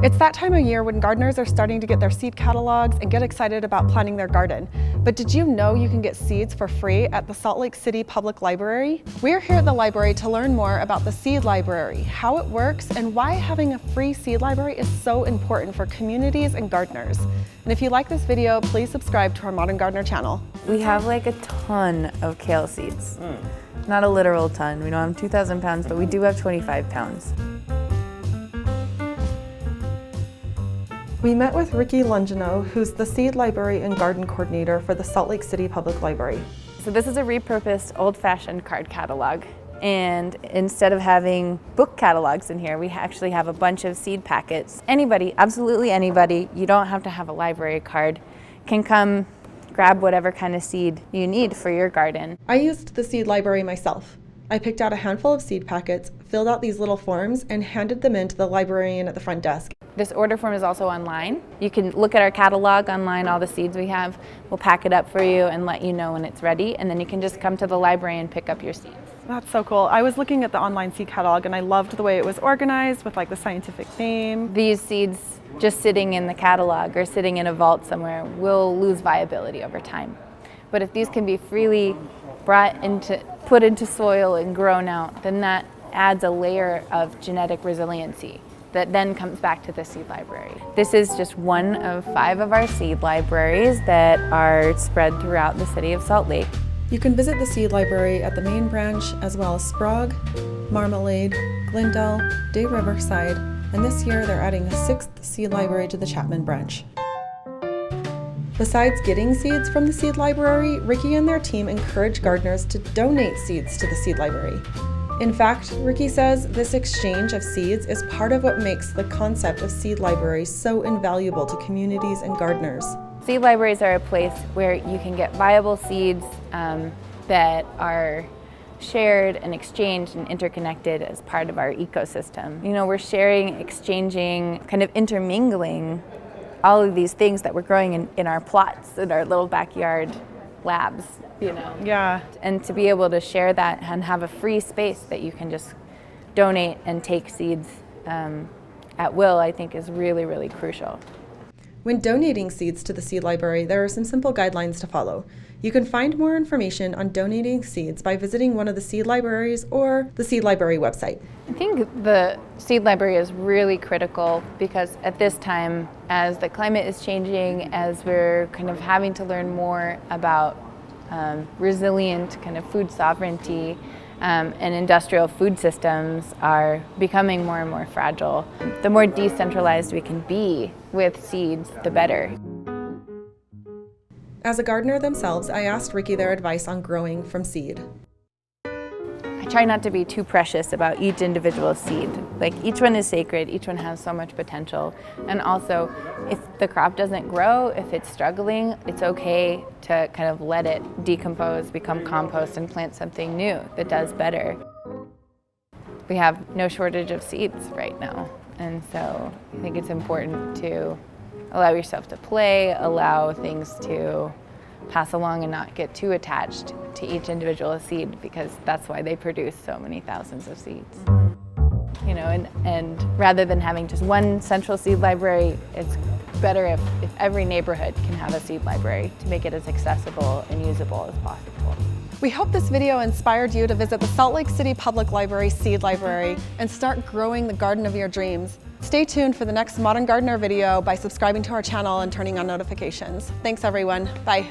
It's that time of year when gardeners are starting to get their seed catalogs and get excited about planting their garden. But did you know you can get seeds for free at the Salt Lake City Public Library? We're here at the library to learn more about the Seed Library, how it works, and why having a free seed library is so important for communities and gardeners. And if you like this video, please subscribe to our Modern Gardener channel. We have like a ton of kale seeds. Not a literal ton. We don't have 2,000 pounds, but we do have 25 pounds. We met with Rikki Longino, who's the Seed Library and Garden Coordinator for the Salt Lake City Public Library. So this is a repurposed old-fashioned card catalog. And instead of having book catalogs in here, we actually have a bunch of seed packets. Anybody, absolutely anybody, you don't have to have a library card, can come grab whatever kind of seed you need for your garden. I used the Seed Library myself. I picked out a handful of seed packets, filled out these little forms, and handed them in to the librarian at the front desk. This order form is also online. You can look at our catalog online, all the seeds we have. We'll pack it up for you and let you know when it's ready, and then you can just come to the library and pick up your seeds. That's so cool. I was looking at the online seed catalog and I loved the way it was organized with like the scientific name. These seeds just sitting in the catalog or sitting in a vault somewhere will lose viability over time. But if these can be freely put into soil and grown out, then that adds a layer of genetic resiliency that then comes back to the seed library. This is just one of 5 of our seed libraries that are spread throughout the city of Salt Lake. You can visit the seed library at the main branch as well as Sprague, Marmalade, Glendale, Day Riverside, and this year they're adding a 6th seed library to the Chapman branch. Besides getting seeds from the seed library, Rikki and their team encourage gardeners to donate seeds to the seed library. In fact, Rikki says this exchange of seeds is part of what makes the concept of seed libraries so invaluable to communities and gardeners. Seed libraries are a place where you can get viable seeds that are shared and exchanged and interconnected as part of our ecosystem. You know, we're sharing, exchanging, kind of intermingling all of these things that we're growing in our plots, in our little backyard labs, you know. Yeah. And to be able to share that and have a free space that you can just donate and take seeds at will, I think is really, really crucial. When donating seeds to the Seed Library, there are some simple guidelines to follow. You can find more information on donating seeds by visiting one of the seed libraries or the Seed Library website. I think the Seed Library is really critical because at this time, as the climate is changing, as we're kind of having to learn more about resilient kind of food sovereignty, and industrial food systems are becoming more and more fragile. The more decentralized we can be with seeds, the better. As a gardener themselves, I asked Rikki their advice on growing from seed. I try not to be too precious about each individual seed. Like, each one is sacred, each one has so much potential. And also, if the crop doesn't grow, if it's struggling, it's okay to kind of let it decompose, become compost, and plant something new that does better. We have no shortage of seeds right now. And so I think it's important to allow yourself to play, allow things to pass along and not get too attached to each individual seed, because that's why they produce so many thousands of seeds. You know, and rather than having just one central seed library, it's better if every neighborhood can have a seed library to make it as accessible and usable as possible. We hope this video inspired you to visit the Salt Lake City Public Library Seed Library and start growing the garden of your dreams. Stay tuned for the next Modern Gardener video by subscribing to our channel and turning on notifications. Thanks everyone. Bye.